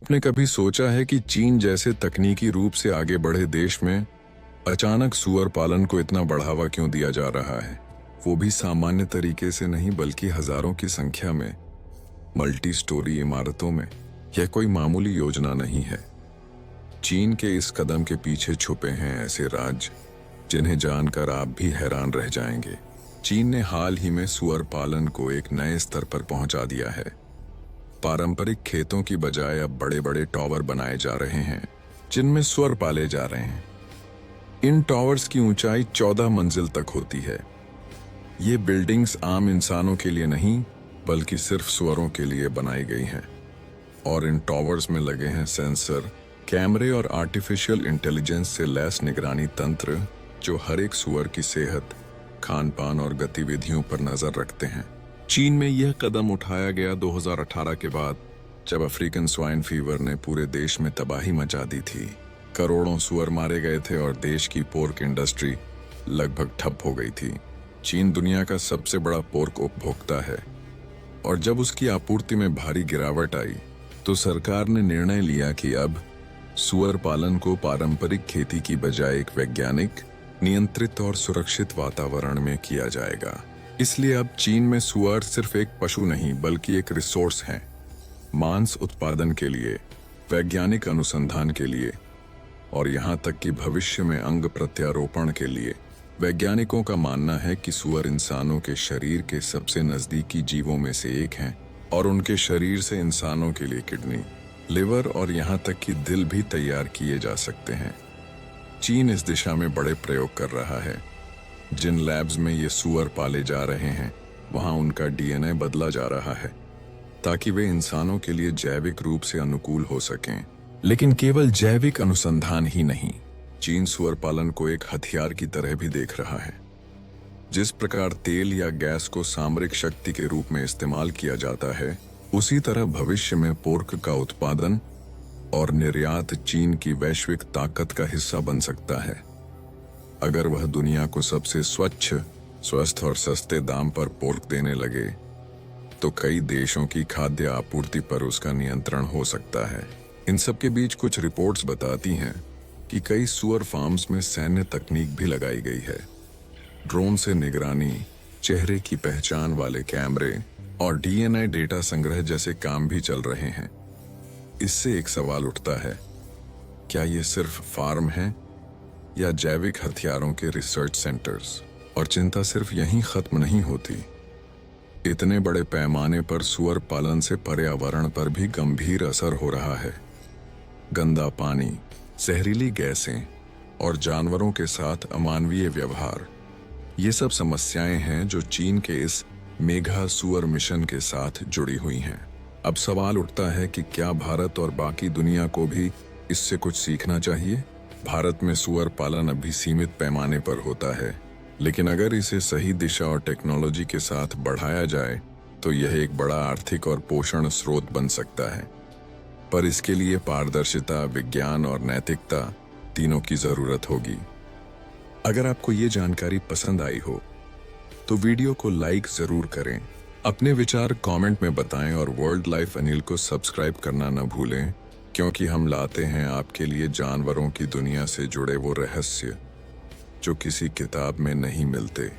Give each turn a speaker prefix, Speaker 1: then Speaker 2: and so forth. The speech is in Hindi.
Speaker 1: आपने कभी सोचा है कि चीन जैसे तकनीकी रूप से आगे बढ़े देश में अचानक सुअर पालन को इतना बढ़ावा क्यों दिया जा रहा है? वो भी सामान्य तरीके से नहीं बल्कि हजारों की संख्या में, मल्टी स्टोरी इमारतों में। यह कोई मामूली योजना नहीं है। चीन के इस कदम के पीछे छुपे हैं ऐसे राज जिन्हें जानकर आप भी हैरान रह जाएंगे। चीन ने हाल ही में सुअर पालन को एक नए स्तर पर पहुंचा दिया है। पारंपरिक खेतों की बजाय अब बड़े बड़े टावर बनाए जा रहे हैं जिनमें सुअर पाले जा रहे हैं। इन टावर्स की ऊंचाई 14 मंजिल तक होती है। ये बिल्डिंग्स आम इंसानों के लिए नहीं बल्कि सिर्फ सुअरों के लिए बनाई गई हैं। और इन टावर्स में लगे हैं सेंसर, कैमरे और आर्टिफिशियल इंटेलिजेंस से लैस निगरानी तंत्र जो हर एक सुअर की सेहत, खान पान और गतिविधियों पर नजर रखते हैं। चीन में यह कदम उठाया गया 2018 के बाद, जब अफ्रीकन स्वाइन फीवर ने पूरे देश में तबाही मचा दी थी। करोड़ों सुअर मारे गए थे और देश की पोर्क इंडस्ट्री लगभग ठप हो गई थी। चीन दुनिया का सबसे बड़ा पोर्क उपभोक्ता है और जब उसकी आपूर्ति में भारी गिरावट आई तो सरकार ने निर्णय लिया कि अब सुअर पालन को पारंपरिक खेती की बजाय एक वैज्ञानिक, नियंत्रित और सुरक्षित वातावरण में किया जाएगा। इसलिए अब चीन में सुअर सिर्फ एक पशु नहीं बल्कि एक रिसोर्स है, मांस उत्पादन के लिए, वैज्ञानिक अनुसंधान के लिए और यहाँ तक कि भविष्य में अंग प्रत्यारोपण के लिए। वैज्ञानिकों का मानना है कि सुअर इंसानों के शरीर के सबसे नजदीकी जीवों में से एक हैं और उनके शरीर से इंसानों के लिए किडनी, लिवर और यहाँ तक कि दिल भी तैयार किए जा सकते हैं। चीन इस दिशा में बड़े प्रयोग कर रहा है। जिन लैब्स में ये सुअर पाले जा रहे हैं वहां उनका डीएनए बदला जा रहा है ताकि वे इंसानों के लिए जैविक रूप से अनुकूल हो सकें। लेकिन केवल जैविक अनुसंधान ही नहीं, चीन सुअर पालन को एक हथियार की तरह भी देख रहा है। जिस प्रकार तेल या गैस को सामरिक शक्ति के रूप में इस्तेमाल किया जाता है, उसी तरह भविष्य में पोर्क का उत्पादन और निर्यात चीन की वैश्विक ताकत का हिस्सा बन सकता है। अगर वह दुनिया को सबसे स्वच्छ, स्वस्थ और सस्ते दाम पर पोर्क देने लगे तो कई देशों की खाद्य आपूर्ति पर उसका नियंत्रण हो सकता है। इन सब के बीच कुछ रिपोर्ट्स बताती हैं कि कई सुअर फार्म्स में सैन्य तकनीक भी लगाई गई है। ड्रोन से निगरानी, चेहरे की पहचान वाले कैमरे और डीएनए डेटा संग्रह जैसे काम भी चल रहे हैं। इससे एक सवाल उठता है, क्या ये सिर्फ फार्म है या जैविक हथियारों के रिसर्च सेंटर्स? और चिंता सिर्फ यहीं खत्म नहीं होती। इतने बड़े पैमाने पर सुअर पालन से पर्यावरण पर भी गंभीर असर हो रहा है। गंदा पानी, जहरीली गैसें और जानवरों के साथ अमानवीय व्यवहार, ये सब समस्याएं हैं जो चीन के इस मेगा सुअर मिशन के साथ जुड़ी हुई हैं। अब सवाल उठता है कि क्या भारत और बाकी दुनिया को भी इससे कुछ सीखना चाहिए? भारत में सुअर पालन अभी सीमित पैमाने पर होता है, लेकिन अगर इसे सही दिशा और टेक्नोलॉजी के साथ बढ़ाया जाए तो यह एक बड़ा आर्थिक और पोषण स्रोत बन सकता है। पर इसके लिए पारदर्शिता, विज्ञान और नैतिकता तीनों की जरूरत होगी। अगर आपको ये जानकारी पसंद आई हो तो वीडियो को लाइक जरूर करें, अपने विचार कमेंट में बताएं और वर्ल्ड लाइफ अनिल को सब्सक्राइब करना न भूलें, क्योंकि हम लाते हैं आपके लिए जानवरों की दुनिया से जुड़े वो रहस्य जो किसी किताब में नहीं मिलते।